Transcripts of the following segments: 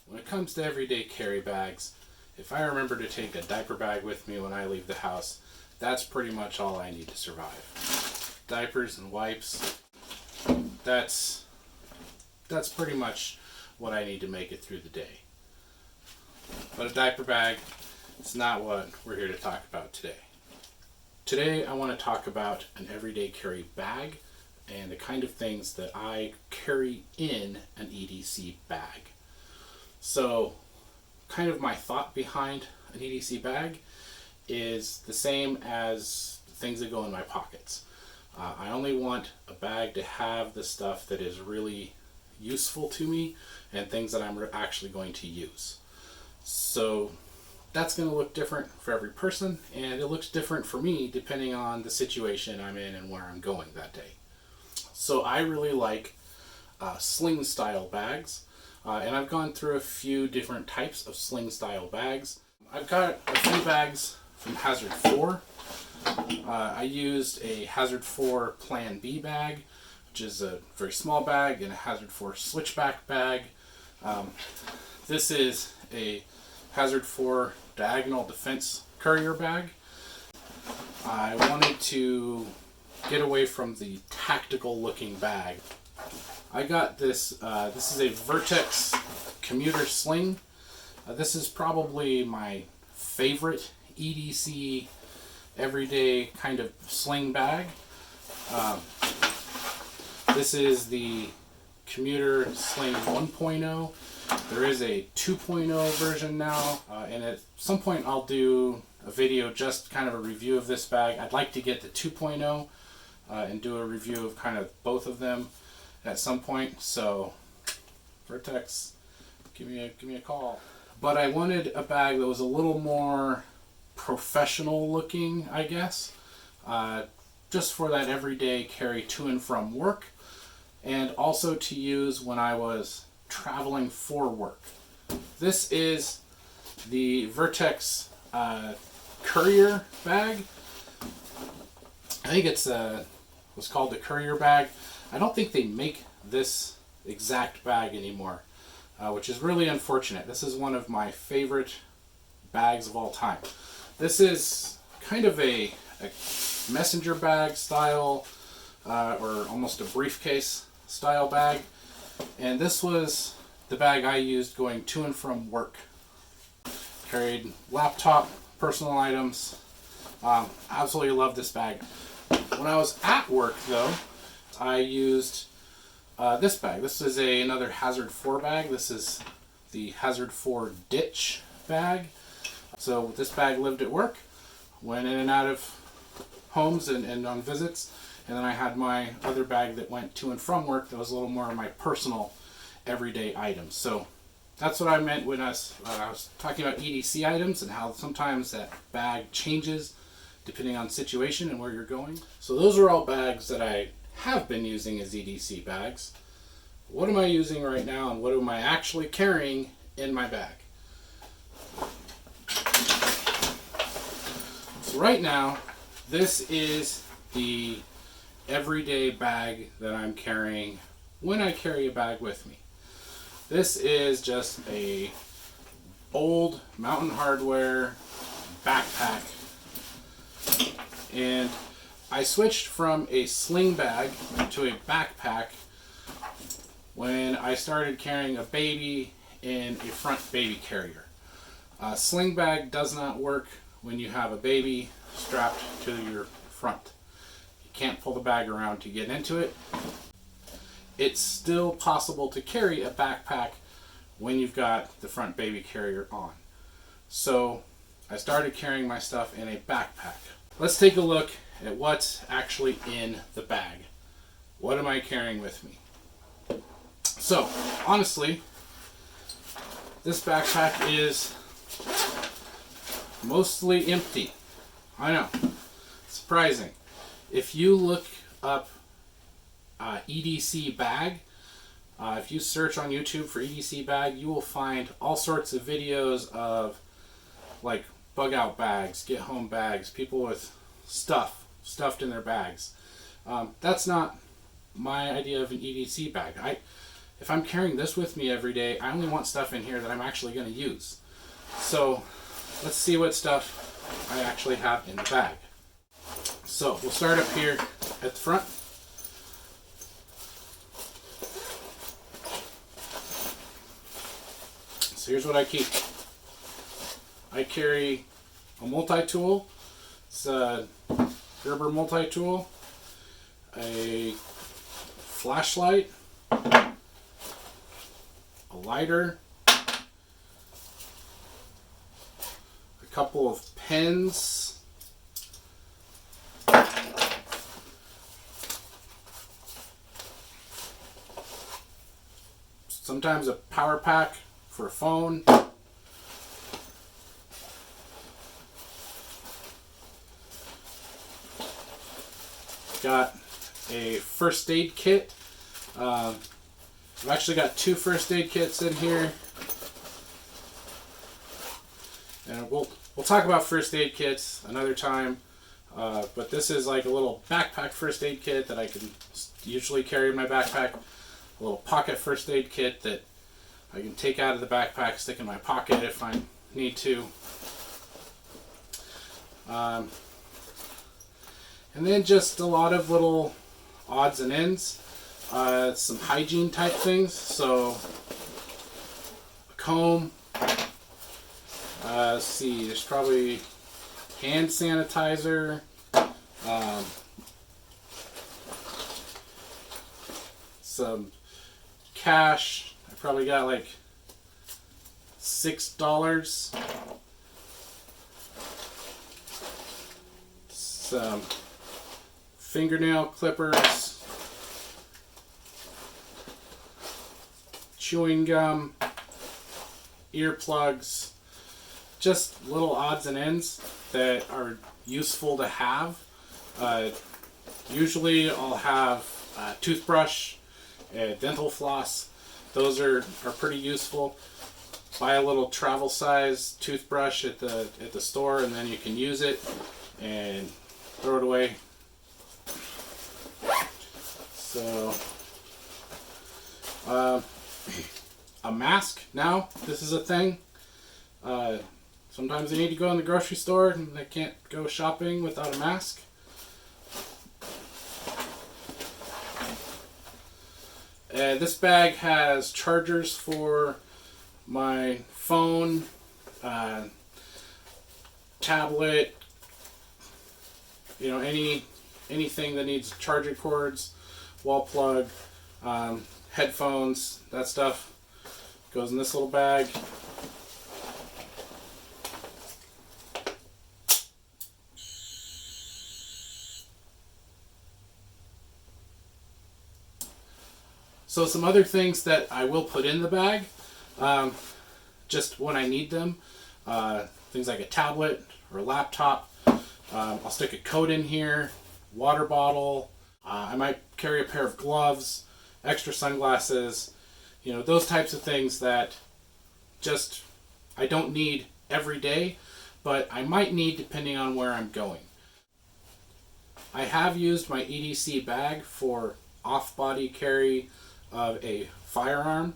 When it comes to everyday carry bags, if I remember to take a diaper bag with me when I leave the house, that's pretty much all I need to survive. Diapers and wipes, that's pretty much what I need to make it through the day. But a diaper bag, it's not what we're here to talk about today. Today I want to talk about an everyday carry bag and the kind of things that I carry in an EDC bag. So kind of my thought behind an EDC bag is the same as the things that go in my pockets. I only want a bag to have the stuff that is really useful to me and things that I'm actually going to use. So that's going to look different for every person, and it looks different for me depending on the situation I'm in and where I'm going that day. So I really like sling style bags, and I've gone through a few different types of sling style bags. I've got a few bags from Hazard 4. I used a Hazard 4 Plan B bag, which is a very small bag, and a Hazard 4 switchback bag. This is a Hazard 4 Diagonal Defense Courier bag. I wanted to get away from the tactical looking bag. I got this, this is a Vertx Commuter Sling. This is probably my favorite EDC everyday kind of sling bag. This is the Commuter Sling 1.0. There is a 2.0 version now, and at some point I'll do a video just kind of a review of this bag. I'd like to get the 2.0 and do a review of kind of both of them at some point. So Vertx, give me a call. But I wanted a bag that was a little more professional looking, I guess, just for that everyday carry to and from work, and also to use when I was traveling for work. This is the Vertx Courier bag. I think it's what's called the Courier bag. I don't think they make this exact bag anymore, which is really unfortunate. This is one of my favorite bags of all time. This is kind of a messenger bag style, or almost a briefcase style bag. And this was the bag I used going to and from work. Carried laptop, personal items. Absolutely love this bag. When I was at work though, I used this bag. This is another Hazard 4 bag. This is the Hazard 4 Ditch bag. So this bag lived at work, went in and out of homes and on visits. And then I had my other bag that went to and from work that was a little more of my personal everyday items. So that's what I meant when I was talking about EDC items and how sometimes that bag changes depending on situation and where you're going. So those are all bags that I have been using as EDC bags. What am I using right now, and what am I actually carrying in my bag? So right now, this is the everyday bag that I'm carrying when I carry a bag with me. This is just a old Mountain Hardwear backpack, and I switched from a sling bag to a backpack when I started carrying a baby in a front baby carrier. A sling bag does not work when you have a baby strapped to your front. Can't pull the bag around to get into it. It's still possible to carry a backpack when you've got the front baby carrier on. So I started carrying my stuff in a backpack. Let's take a look at what's actually in the bag. What am I carrying with me? So honestly, this backpack is mostly empty. I know, surprising. If you look up EDC bag, if you search on YouTube for EDC bag, you will find all sorts of videos of like bug out bags, get home bags, people with stuff stuffed in their bags. That's not my idea of an EDC bag. if I'm carrying this with me every day, I only want stuff in here that I'm actually going to use. So let's see what stuff I actually have in the bag. So we'll start up here at the front. So here's what I keep. I carry a multi-tool. It's a Gerber multi-tool, a flashlight, a lighter, a couple of pens, sometimes a power pack for a phone, got a first aid kit. I've actually got 2 first aid kits in here, and we'll talk about first aid kits another time. But this is like a little backpack first aid kit that I can usually carry in my backpack. A little pocket first aid kit that I can take out of the backpack, stick in my pocket if I need to. And then just a lot of little odds and ends, some hygiene type things. So a comb, let's see, there's probably hand sanitizer, some cash. I probably got like $6. Some fingernail clippers, chewing gum, earplugs, just little odds and ends that are useful to have. Usually I'll have a toothbrush, a dental floss. Those are pretty useful. Buy a little travel size toothbrush at the store, and then you can use it and throw it away. So a mask now. This is a thing. Sometimes I need to go in the grocery store and I can't go shopping without a mask. This bag has chargers for my phone, tablet, anything that needs charging cords, wall plug, headphones, that stuff goes in this little bag. So some other things that I will put in the bag, just when I need them, things like a tablet or a laptop. I'll stick a coat in here, water bottle. I might carry a pair of gloves, extra sunglasses, those types of things that just I don't need every day, but I might need depending on where I'm going. I have used my EDC bag for off-body carry of a firearm,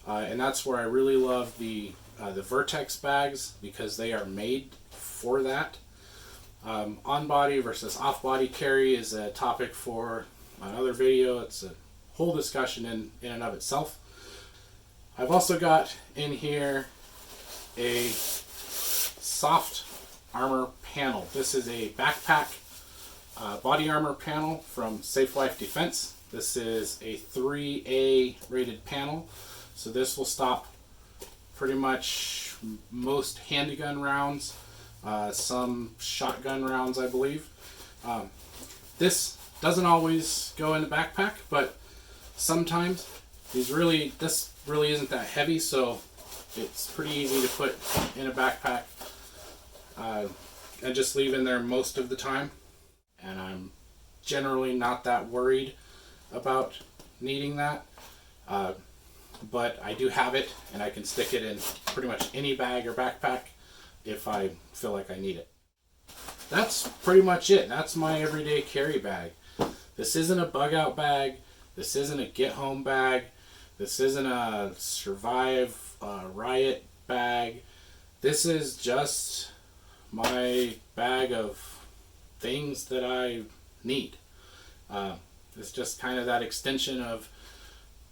and that's where I really love the Vertx bags, because they are made for that. On-body versus off-body carry is a topic for another video. It's a whole discussion in and of itself. I've also got in here a soft armor panel. This is a backpack body armor panel from Safe Life Defense. This is a 3A rated panel, so this will stop pretty much most handgun rounds, some shotgun rounds, I believe. This doesn't always go in the backpack, but sometimes this really isn't that heavy, so it's pretty easy to put in a backpack and just leave in there most of the time. And I'm generally not that worried about needing that, but I do have it, and I can stick it in pretty much any bag or backpack if I feel like I need it. That's pretty much it. That's my everyday carry bag. This isn't a bug out bag. This isn't a get home bag. This isn't a survive riot bag. This is just my bag of things that I need. It's just kind of that extension of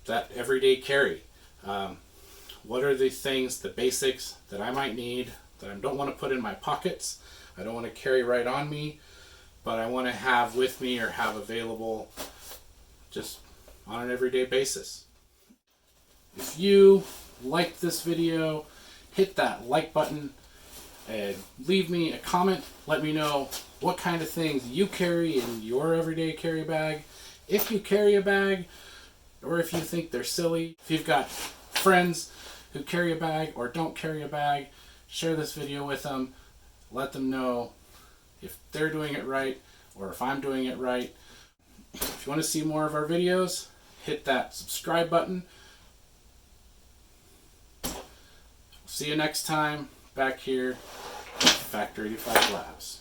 that everyday carry. What are the things, the basics that I might need that I don't want to put in my pockets, I don't want to carry right on me, but I want to have with me or have available just on an everyday basis. If you liked this video, hit that like button and leave me a comment. Let me know what kind of things you carry in your everyday carry bag. If you carry a bag, or if you think they're silly. If you've got friends who carry a bag or don't carry a bag, share this video with them. Let them know if they're doing it right or if I'm doing it right. If you want to see more of our videos, hit that subscribe button. See you next time back here at Factor 85 Labs.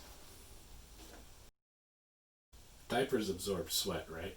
Diapers absorb sweat, right?